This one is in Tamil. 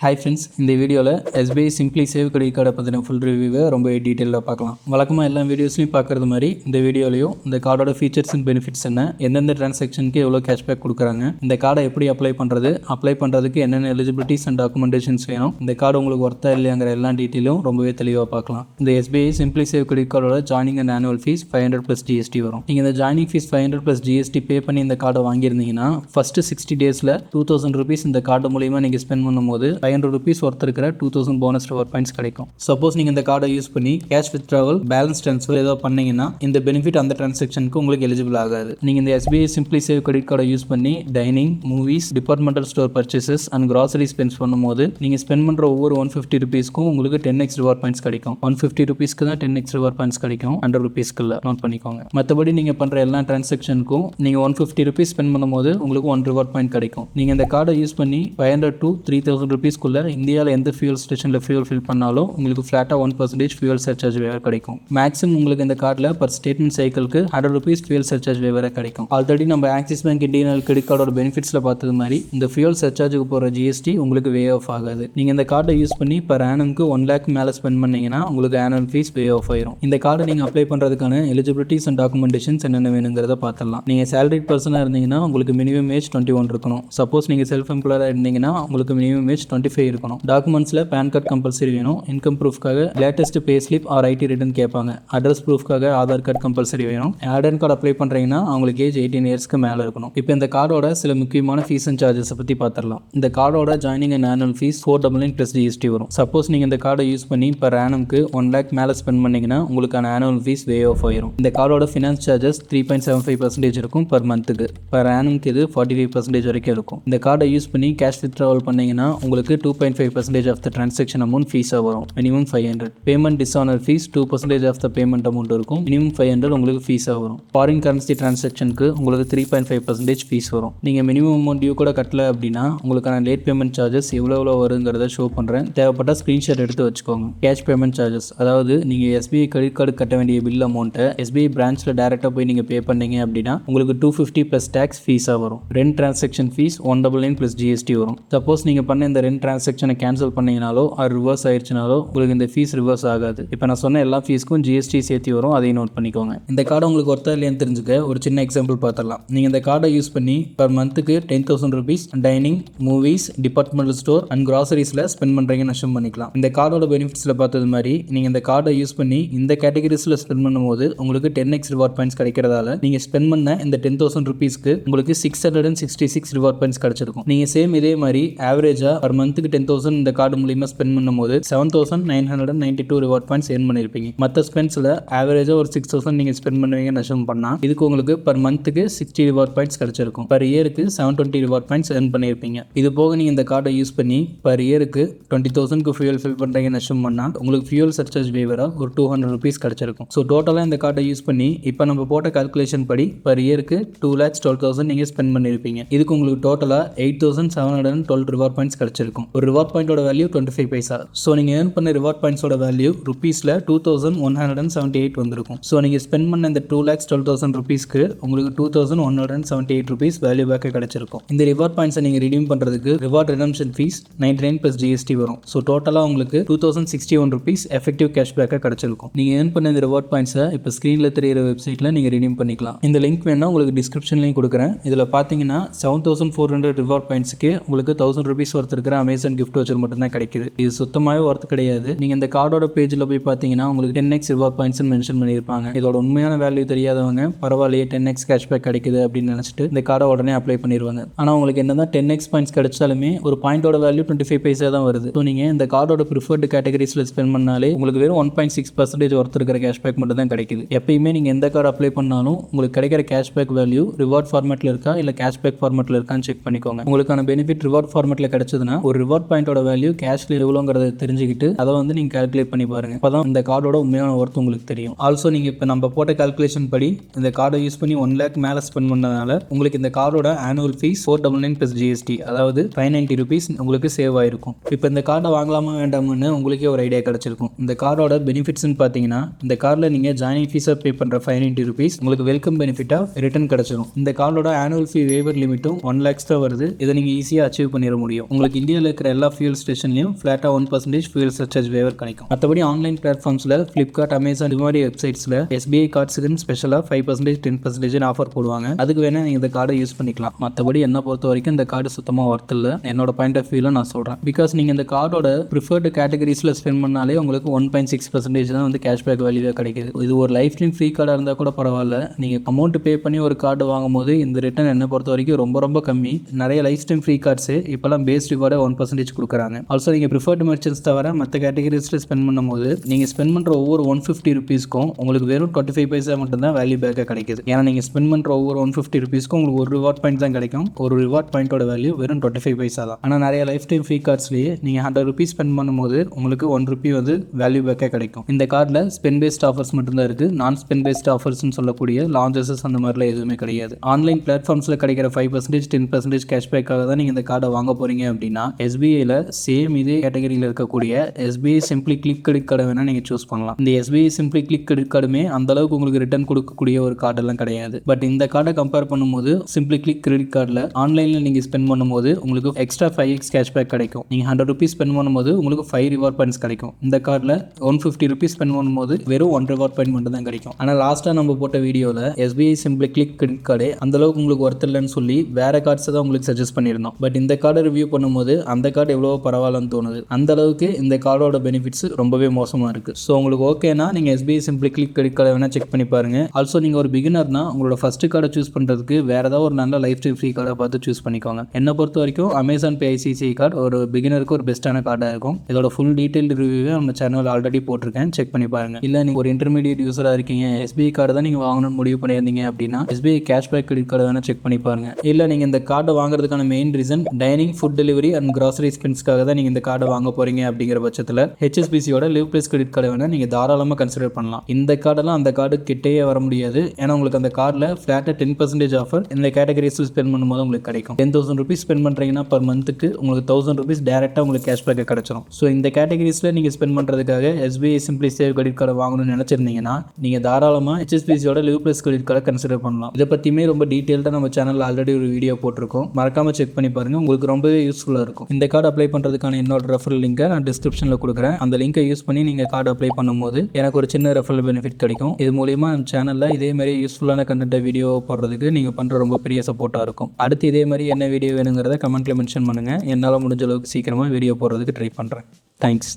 ஹாய் ஃப்ரெண்ட்ஸ், இந்த வீடியோவில் எஸ்பிஐ சிம்பிளி சேவ் கிரெடிட் கார்டை பற்றின ஃபுல் ரிவ்யூவை ரொம்ப டீட்டெயிலாக பார்க்கலாம். வழக்கமாக எல்லா வீடியோஸ்லையும் பார்க்குறது மாதிரி இந்த வீடியோலையும் இந்த கார்டோட ஃபீச்சர்ஸ் அண்ட் பெனிஃபிட்ஸ் என்ன, எந்தெந்த டிரான்சாக்ஷனுக்கு எவ்வளோ கேஷ்பேக் கொடுக்குறாங்க, இந்த கார்டை எப்படி அப்ளை பண்ணுறதுக்கு என்னென்ன எலிஜிபிலிட்டிஸ் அண்ட் டாக்குமெண்டேஷன்ஸ் வேணும், இந்த கார்டு உங்களுக்கு ஒர்த்தா இல்லையாங்கிற எல்லா டீட்டெயிலும் ரொம்பவே தெளிவாக பார்க்கலாம். இந்த எஸ்பிஐ சிம்பிளி சேவ் கிரெடிட் கார்டோட joining and annual fees 500 + GST வரும். நீங்கள் இந்த ஜாயினிங் ஃபீஸ் 500 + GST பே பண்ணி இந்த கார்டை வாங்கியிருந்தீங்கன்னா ஃபஸ்ட்டு 60 டேஸில் 2000 rupees இந்த கார்டு மூலியமாக நீங்கள் ஸ்பெண்ட் பண்ணும்போது 500 rupees ஒருத்தர் இருக்கிற 2000 போனஸ் ரிவார்ட் பாயிண்ட்ஸ் கிடைக்கும். சப்போஸ் நீங்கள் இந்த கார்டை யூஸ் பண்ணி கேஷ் வித்ட்ராவல், பேலன்ஸ் ட்ரான்ஸ்ஃபர் ஏதோ பண்ணீங்கன்னா இந்த பெனிஃபிட் அந்த டிரான்சாக்ஷனுக்கு உங்களுக்கு எலிஜிபிள் ஆகாது. நீங்கள் இந்த எஸ்பிஐ சிம்பிளி சேவ் கிரெடிட் கார்டை யூஸ் பண்ணி dining, movies, departmental store purchases and grocery spends பண்ணும்போது நீங்கள் ஸ்பெண்ட் பண்ணுற ஒவ்வொரு 150 rupeesக்கும் உங்களுக்கு 10x ரிவார்ட் பாயிண்ட்ஸ் கிடைக்கும். 150 rupeesக்கு தான் 10x ரிவார்ட் பாயிண்ட்ஸ் கிடைக்கும், 100 rupeesக்கு இல்லை. நோட் பண்ணிக்கோங்க. மற்றபடி நீங்கள் பண்ணுற எல்லா டிரான்சாக்ஷனுக்கும் நீங்கள் 150 rupees ஸ்பெண்ட் பண்ணும்போது உங்களுக்கு 1 ரிவார்ட் பாயிண்ட் கிடைக்கும். நீங்கள் இந்த கார்டை யூஸ் பண்ணி 500 to 3000 rupeesக்குள்ள இந்தியாவில் எந்த ஃபியூல் ஸ்டேஷனில் ஃபியூல் ஃபில் பண்ணாலும் உங்களுக்கு ஃப்ளாட்டாக 1% ஃபியூல் சர்சார்ஜ் வேவர் கிடைக்கும். மேக்ஸிமம் உங்களுக்கு இந்த கார்டில் பர் ஸ்டேட்மெண்ட் சைக்கிளுக்கு 100 rupees ஃபியூல் சர்சார்ஜ் வேவரை கிடைக்கும். ஆல்ரெடி நம்ம ஆக்சிஸ் பேங்க் இண்டியன் கிரெடிட் கார்டோட பெனிஃபிட்ஸில் பார்த்தது மாதிரி இந்த ஃபியூல் சர்சார்ஜுக்கு போகிற ஜிஎஸ்டி உங்களுக்கு வே ஆஃப் ஆகாது. நீங்கள் இந்த கார்டை யூஸ் பண்ணி பர் ஆனம்க்கு 1 lakh மேலே ஸ்பெண்ட் பண்ணீங்கன்னா உங்களுக்கு ஆனுவல் ஃபீஸ் வே ஆஃப் ஆயிரும். இந்த கார்டை நீங்கள் அப்ளை பண்ணுறதுக்கான எலிஜிபிலிட்டிஸ் அண்ட் டாக்குமெண்டேஷன்ஸ் என்னென்ன வேணுங்கிறத பார்த்துடலாம். நீங்கள் சேலரிட் பர்சனாக இருந்தீங்கன்னா உங்களுக்கு மினிமம் ஏஜ் 21 இருக்கணும். சப்போஸ் நீங்கள் செல்ஃப் எம்ப்ளாயராக இருந்தீங்கன்னா உங்களுக்கு மினிமம் ஏஜ் 25 இருக்கணும். டாக்குமெண்ட்ஸில் பேன் கார்டு கம்பல்சரி வேணும். இன்கம் ப்ரூஃப்காக latest pay slip or IT return கேட்பாங்க. அட்ரஸ் ப்ரூஃப்காக ஆதார் கார்டு கம்பல்சரி வேணும். ஆட் கார்டு அப்ளை பண்ணுறீங்கன்னா அவங்களுக்கு ஏஜ் 18 இயர்ஸ்க்கு மேலே இருக்கணும். இப்போ இந்த கார்டோட சில முக்கியமான ஃபீஸ் அண்ட் சார்ஜஸை பற்றி பார்த்துடலாம். இந்த கார்டோட joining and annual fees 499 + GST வரும். சப்போஸ் நீங்கள் இந்த கார்டை யூஸ் பண்ணி பர் ஆனம்க்கு 1 lakh மேலே ஸ்பெண்ட் பண்ணீங்கன்னா உங்களுக்கான ஆனுவல் ஃபீஸ் வே ஆஃப் ஆயிரும். இந்த கார்டோட ஃபினான்ஸ் சார்ஜஸ் 3.75% இருக்கும் பர் மந்த்துக்கு. பர் ஆனம்க்கு இது 45% வரைக்கும் இருக்கும். இந்த கார்டை யூஸ் பண்ணி கேஷ் வித்ட்ராவல் பண்ணீங்கன்னா உங்களுக்கு 2.5% ஆஃப் த டிரான்சாக்ஷன் அமௌண்ட் ஃபீஸாக வரும். Minimum 500. Payment dishonour fee 2% of the payment amount இருக்கும். மினிமம் 500 உங்களுக்கு ஃபீஸாக வரும். ஃபாரின் கரன்சி டிரான்சாக்ஷனுக்கு உங்களுக்கு 3.5% ஃபீஸ் வரும். நீங்கள் மினிமம் அமௌண்ட் டியூ கூட கட்டல அப்படின்னா உங்களுக்கான லேட் பேமெண்ட் சார்ஜஸ் எவ்வளோ வருங்கிறத ஷோ பண்ணுறேன். தேவைப்பட்ட ஸ்க்ரீன்ஷாட் எடுத்து வச்சுக்கோங்க. கேஷ் பேமெண்ட் சார்ஜஸ், அதாவது நீங்கள் எஸ்பிஐ கிரெடிட் கார்டு கட்ட வேண்டிய பில் அமௌண்ட்டை எஸ்பிஐ பிரான்ச்சில் டேரெக்டாக போய் நீங்கள் பே பண்ணீங்க அப்படின்னா உங்களுக்கு 250 + டேக்ஸ் ஃபீஸாக வரும். ரெண்ட் டிரான்சாக்ஷன் ஃபீஸ் 199 + GST வரும். சப்போஸ் நீங்கள் பண்ண இந்த ரெண்ட் டிரான்சாக்ஷனை கேன்சல் பண்ணீங்கனாலோ அது ரிவர்ஸ் ஆயிடுச்சுனாலோ உங்களுக்கு இந்த ஃபீஸ் ரிவர்ஸ் ஆகாது. இப்போ நான் சொன்ன எல்லா ஃபீஸ்க்கும் ஜிஎஸ்டி சேர்த்து வரும், அதையும் நோட் பண்ணிக்கோங்க. இந்த கார்டை உங்களுக்கு ஒர்த்தா இல்லையான்னு தெரிஞ்சுக்க ஒரு சின்ன எக்ஸாம்பிள் பார்த்துடலாம். நீங்கள் இந்த கார்டை யூஸ் பண்ணி பர் மந்த்துக்கு 10,000 rupees dining, movies, departmental store and கிராசரிஸில் ஸ்பெண்ட் பண்ணுறீங்கன்னு அஷ்யூம் பண்ணிக்கலாம். இந்த கார்டோட பெனிஃபிட்ஸில் பார்த்தது மாதிரி நீங்கள் இந்த கார்டை யூஸ் பண்ணி இந்த கேட்டகரிஸில் ஸ்பெண்ட் பண்ணும்போது உங்களுக்கு 10x ரிவார்ட் பாயிண்ட்ஸ் கிடைக்கிறதால நீங்கள் ஸ்பெண்ட் பண்ண இந்த 10,000 rupeesக்கு உங்களுக்கு 666 ரிவார்ட் பாயிண்ட்ஸ் கிடைச்சிருக்கும். நீங்கள் சேம் இதே மாதிரி ஆவரேஜாக பர் மந்த்துக்கு 10,000 இந்த கார்டு மூலியமாக ஸ்பெண்ட் பண்ணும்போது 7,992 ரிவார்ட் பாயிண்ட்ஸ் ஏர்ன் பண்ணியிருப்பீங்க. மற்ற ஸ்பெண்ட்ஸில் ஆவரேஜாக ஒரு 6,000 நீங்கள் ஸ்பெண்ட் பண்ணுவீங்கன்னு அஷ்யூம் பண்ணால் இதுக்கு உங்களுக்கு பர் மந்த்துக்கு 60 ரிவார்ட் பாயிண்ட்ஸ் கிடைச்சிருக்கும். பர் இயருக்கு 720 ரிவார்ட் பாயிண்ட்ஸ் ஏர்ன் பண்ணியிருப்பீங்க. இது போக நீங்கள் இந்த கார்டை யூஸ் பண்ணி பர் இயருக்கு 20,000க்கு ஃபியூல் ஃபில் பண்ணுறீங்கன்னு அஷ்யூம் பண்ணால் உங்களுக்கு ஃபியூல் சர்சார்ஜ் வேவராக ஒரு 200 rupees கிடைச்சிருக்கும். ஸோ டோட்டலாக இந்த கார்டை யூஸ் பண்ணி இப்போ நம்ம போட்ட கால்குலேஷன் படி பர் இயருக்கு 2,12,000 நீங்கள் ஸ்பெண்ட் பண்ணியிருப்பீங்க. இதுக்கு உங்களுக்கு டோட்டலாக 8,712 ரிவார்ட் பாயிண்ட்ஸ் கிடைச்சிருக்கும். ஒரு ரிவார்ட் பாயிண்டோட வேல்யூ 25 பைசா. ஸோ நீங்கள் ஏர்ன் பண்ண ரிவார்ட் பாயிண்ட்ஸோட வேல்யூ ருபீஸில் 2,178 வந்திருக்கும். ஸோ நீங்கள் ஸ்பெண்ட் பண்ண இந்த 2,12,000 rupeesக்கு உங்களுக்கு 2,178 rupees வேல்யூ பேக்கை கிடைச்சிருக்கும். இந்த ரிவார்ட் பாயிண்ட்ஸை நீங்கள் ரிடீம் பண்ணுறதுக்கு ரிவார்ட் ரிடம்ஷன் ஃபீஸ் 99 + GST வரும். ஸோ டோட்டலாக உங்களுக்கு 2,061 rupees எஃபெக்டிவ் கேஷ் பேக்கை கிடைச்சிருக்கும். நீங்கள் ஏர்ன் பண்ண இந்த ரிவார்ட் பாயிண்ட்ஸை இப்போ ஸ்க்ரீனில் தெரியிற வெப்சைட்டில் நீங்கள் ரிடீம் பண்ணிக்கலாம். இந்த லிங்க் வேணா உங்களுக்கு டிஸ்கிரிப்ஷன்லையும் கொடுக்குறேன். இதில் பார்த்தீங்கன்னா 7,400 ரிவார்ட் பாயிண்ட்ஸுக்கு உங்களுக்கு 1,000 rupees ஒர்த் இருக்கிற அமேசான் கிஃப்ட் வச்சர் மட்டும்தான் கிடைக்குது. இது சுத்தமாகவே ஒர்த் கிடையாது. நீங்கள் இந்த கார்டோட பேஜில் போய் பார்த்தீங்கன்னா உங்களுக்கு 10x ரிவார்ட் பாயிண்ட்ஸ் மென்ஷன் பண்ணியிருப்பாங்க. இதோட உண்மையான வேல்யூ தெரியாதவங்க பரவாயில்லையே 10x கேஷ்பேக் கிடைக்குது அப்படின்னு நினச்சிட்டு இந்த கார்டை உடனே அப்ளை பண்ணிடுவாங்க. ஆனால் உங்களுக்கு என்னதான் 10x பாயிண்ட்ஸ் கிடைச்சாலுமே ஒரு பாயிண்டோட வேல்யூ 25 பைசா தான் வருது. ஸோ நீங்கள் இந்த கார்டோட ப்ரிஃபர்டு கேட்டகரிஸில் ஸ்பெண்ட் பண்ணாலே உங்களுக்கு வெறும் 1.6% ஒர்த் இருக்கிற கேஷ்பேக் மட்டும் தான் கிடைக்குது. எப்பயுமே நீங்கள் எந்த கார்டு அப்ளை பண்ணாலும் உங்களுக்கு கிடைக்கிற கேஷ்பேக் வேல்யூ ரிவார்ட் ஃபார்மேட்டில் இருக்கா இல்லை கேஷ்பேக் ஃபார்மேட்டில் இருக்கான்னு செக் பண்ணிக்கோங்க. உங்களுக்கான பெனிஃபிட் ரிவார்ட் ஃபார்மேட்டில் கிடைச்சதுன்னா ஒரு ரிவார்ட் பாயிண்டோட வேல்யூ கேஷ்ல எவ்வளோங்கிறத தெரிஞ்சுக்கிட்டு அதை வந்து நீங்கள் கால்குலேட் பண்ணி பாருங்க. அப்பதான் இந்த கார்டோட உண்மையான ஒர்த் உங்களுக்கு தெரியும். ஆல்சோ நீங்கள் இப்போ நம்ம போட்ட கால்குலேஷன் படி இந்த கார்டை யூஸ் பண்ணி 1 lakh மேலே ஸ்பெண்ட் பண்ணதுனால உங்களுக்கு இந்த கார்டோட ஆனுவல் ஃபீஸ் 499 + GST, அதாவது 590 rupees உங்களுக்கு சேவ் ஆயிருக்கும். இப்போ இந்த கார்டை வாங்கலாமா வேண்டாம்னு உங்களுக்கே ஒரு ஐடியா கிடைச்சிருக்கும். இந்த கார்டோட பெனிஃபிட்ஸ்னு பார்த்தீங்கன்னா இந்த கார்டில் நீங்கள் ஜாயினிங் ஃபீஸாக பே பண்ணுற 590 rupees உங்களுக்கு வெல்கம் பெனிஃபிட்டாக ரிட்டர்ன் கிடைச்சிடும். இந்த கார்டோட ஆனுவல் ஃபீ வேவர் லிமிட்டும் 1 lakhs தான் வருது. இதை நீங்கள் ஈஸியாக அச்சீவ் பண்ணிட முடியும். உங்களுக்கு இந்தியாவில் இருக்கிற எல்லா ஃபியூல் ஸ்டேஷன்லையும் ஃப்ளாட்டாக 1% ஃபியூல் சர்சார்ஜ் வேவர் கிடைக்கும். மற்றபடி ஆன்லைன் பிளாட்ஃபார்ம்ஸில் ஃப்ளிப்கார்ட், அமேசான் இது மாதிரி வெப்சைட்ஸில் SBI கார்ட்ஸுக்குன்னு ஸ்பெஷலாக 5% 10% ஆஃபர் போடுவாங்க. அதுக்கு வேணால் நீங்கள் இந்த கார்டை யூஸ் பண்ணிக்கலாம். மற்றபடி என்னை பொறுத்த வரைக்கும் இந்த கார்டு சுத்தமாக ஒர்த் இல்லை, என்னோட பாயிண்ட் ஆஃப் வியூவில் நான் சொல்கிறேன். பிகாஸ் நீங்கள் இந்த கார்டோட ப்ரிஃபர்டு கேட்டகரிஸில் ஸ்பெண்ட் பண்ணாலே உங்களுக்கு 1.6% தான் வந்து கேஷ்பேக் வேல்யூவே கிடைக்குது. இது ஒரு லைஃப் டைம் ஃப்ரீ கார்டாக இருந்தால் கூட பரவாயில்ல. நீங்கள் அமௌண்ட் பே பண்ணி ஒரு கார்டு வாங்கும்போது இந்த ரிட்டர்ன் என்னை பொறுத்த வரைக்கும் ரொம்ப ரொம்ப கம்மி. நிறைய லைஃப் டைம் ஃப்ரீ கார்ட்ஸு இப்போலாம் பேஸ் ரிவார்டை 1% கொடுக்குறாங்க. ஆல்சோ நீங்கள் ப்ரிஃபர்டு மெர்ச்சன்ட்ஸ் தவிர மற்ற கேட்டகரிஸில் ஸ்பெண்ட் பண்ணும்போது நீங்கள் ஸ்பெண்ட் பண்ணுற ஒவ்வொரு 150 ருபீஸ்க்கும் உங்களுக்கு வெறும் 25 பைசா மட்டும்தான் வேல்யூ பேக்காக கிடைக்குது. ஏன்னா நீங்கள் ஸ்பெண்ட் பண்ணுற ஒவ்வொரு 150 ருபீஸ்க்கும் உங்களுக்கு ஒரு ரிவார்ட் பாயிண்ட் தான் கிடைக்கும். ஒரு ரிவார்ட் பாயிண்டோட வேல்யூ வெறும் 25 பைசா தான். ஆனால் நிறைய லைஃப் டைம் ஃப்ரீ கார்ட்ஸ்லேயே நீங்கள் 100 ருபீஸ் ஸ்பெண்ட் பண்ணும்போது உங்களுக்கு 1 ருபி வந்து வேல்யூ பேக்காக கிடைக்கும். இந்த கார்டில் ஸ்பெண்ட் பேஸ்ட் ஆஃபர்ஸ் மட்டும்தான் இருக்குது. நான் ஸ்பெண்ட் பேஸ்ட் ஆஃபர்ஸ்னு சொல்லக்கூடிய லான்ச்சஸஸ் அந்த மாதிரிலாம் எதுவுமே கிடையாது. ஆன்லைன் பிளாட்ஃபார்ம்ஸில் கிடைக்கிற 5% 10% கேஷ்பேக்காக தான் நீங்கள் இந்த கார்டை வாங்க போகிறீங்க அப்படின்னா SBIயில் சேம் இதே கேட்டகரியில் இருக்கக்கூடிய SBI சிம்பிளி கிளிக் கிரெடிட் கார்டை வேணால் நீங்கள் சூஸ் பண்ணலாம். இந்த SBI சிம்பிளி கிளிக் கிரெடிட் கார்டுமே அந்தளவுக்கு உங்களுக்கு ரிட்டர்ன் கொடுக்கக்கூடிய ஒரு கார்டெல்லாம் கிடையாது. பட் இந்த கார்டை கம்பேர் பண்ணும்போது சிம்பிளி கிளிக் கிரெடிட் கார்டில் ஆன்லைனில் நீங்கள் ஸ்பெண்ட் பண்ணும்போது உங்களுக்கு எக்ஸ்ட்ரா 5x கேஷ்பேக் கிடைக்கும். நீங்கள் 100 ருபீஸ் ஸ்பெண்ட் பண்ணும்போது உங்களுக்கு 5 ரிவார்ட் பாயிண்ட்ஸ் கிடைக்கும். இந்த கார்டில் 150 ருபீஸ் ஸ்பெண்ட் பண்ணும்போது வெறும் 1 ரிவார்ட் பாயிண்ட் மட்டும் தான் கிடைக்கும். ஆனால் லாஸ்ட்டாக நம்ம போட்ட வீடியோவில் SBI சிம்பிளி கிளிக் கிரெடிட் கார்டே அந்தளவுக்கு உங்களுக்கு ஒர்த் இல்லைன்னு சொல்லி வேற கார்ட்ஸை தான் உங்களுக்கு சஜஸ்ட் பண்ணியிருந்தோம். பட் இந்த கார்டை ரிவ்யூ பண்ணும்போது அந்த கார்டு எவ்வளோ பரவாயில்லன்னு தோணுது. அந்த அளவுக்கு இந்த கார்டோட பெனிஃபிட்ஸ் ரொம்பவே மோசமாக இருக்குது. ஸோ உங்களுக்கு ஓகேனா நீங்கள் SBI சிம்பிளி கிளிக் கிரெடிட் கார்டை வேணால் செக் பண்ணி பாருங்கள். ஆல்சோ நீங்கள் ஒரு பிகினர்னா உங்களோட ஃபர்ஸ்ட் கார்டை சூஸ் பண்ணுறதுக்கு வேறு ஏதாவது ஒரு நல்ல லைஃப் டைம் ஃப்ரீ கார்டை பார்த்து சூஸ் பண்ணிக்கோங்க. என்னை பொறுத்த வரைக்கும் அமேசான் பே ICICI கார்டு ஒரு பிகினருக்கு ஒரு பெஸ்ட்டான கார்டாக இருக்கும். இதோட ஃபுல் டீட்டெயில் ரிவ்யூவே நம்ம சேனல் ஆல்ரெடி போட்டிருக்கேன், செக் பண்ணி பாருங்கள். இல்லை நீங்கள் ஒரு இன்டர்மீடியட் யூஸராக இருக்கீங்க, SBI கார்டு தான் நீங்கள் வாங்கணும்னு முடிவு பண்ணியிருந்தீங்க அப்படின்னா SBI கேஷ்பேக் கிரெடிட் கார்டை வேணால் செக் பண்ணி பாருங்கள். இல்லை நீங்கள் இந்த கார்டை வாங்குறதுக்கான main reason dining, food delivery and grocery ஸ்பென்ஸ்க்காக தான் நீங்கள் இந்த கார்டை வாங்க போகிறீங்க அப்படிங்கிற பட்சத்தில் HSBCயோட லிவ் பிளஸ் கிரெடிட் கார்டை வேணால் நீங்கள் தாராளமாக கன்சிடர் பண்ணலாம். இந்த கார்டெல்லாம் அந்த கார்டு கிட்டேயே வர முடியாது. ஏன்னா உங்களுக்கு அந்த கார்டில் ஃப்ளாட்டாக 10% ஆஃபர் இந்த கேட்டகரிஸில் ஸ்பெண்ட் பண்ணும்போது உங்களுக்கு கிடைக்கும். 10,000 ருபீஸ் ஸ்பெண்ட் பண்ணுறீங்கன்னா பர் மந்த்துக்கு உங்களுக்கு 1,000 ருபீஸ் டேரெக்டாக உங்களுக்கு கேஷ்பேக்காக கிடைச்சிடும். ஸோ இந்த கேட்டகரிஸில் நீங்கள் ஸ்பெண்ட் பண்ணுறதுக்காக SBI சிம்பிளி சேவ் கிரெடிட் கார்டை வாங்கணும்னு நினச்சிருந்தீங்கன்னா நீங்கள் தாராளமாக HSBCயோட லிவ் பிளஸ் கிரெடிட் கார்டை கன்சிடர் பண்ணலாம். இதை பற்றியுமே ரொம்ப டீட்டெயில்டாக நம்ம சேனலில் ஆல்ரெடி ஒரு வீடியோ போட்டிருக்கோம், மறக்காமல் செக் பண்ணி பாருங்கள். உங்களுக்கு ரொம்பவே யூஸ்ஃபுல்லாக இருக்கும். இந்த கார்டு அப்ளை பண்ணுறதுக்கான என்னோட ரெஃபரல் லிங்கை நான் டிஸ்கிரிப்ஷனில் கொடுக்குறேன். அந்த லிங்கை யூஸ் பண்ணி நீங்கள் கார்டு அப்ளை பண்ணும்போது எனக்கு ஒரு சின்ன ரெஃபரல் பெனிஃபிட் கிடைக்கும். இது மூலிமா நம்ம சேனலில் இதே மாதிரி யூஸ்ஃபுல்லான கண்டென்ட்டை வீடியோ போடுறதுக்கு நீங்கள் பண்ணுற ரொம்ப பெரிய சப்போர்ட்டாக இருக்கும். அடுத்து இதே மாதிரி என்ன வீடியோ வேணுங்கிறத கமெண்ட்டில் மென்ஷன் பண்ணுங்கள். என்னால் முடிஞ்ச அளவுக்கு சீக்கிரமாக வீடியோ போடுறதுக்கு ட்ரை பண்ணுறேன். தேங்க்ஸ்.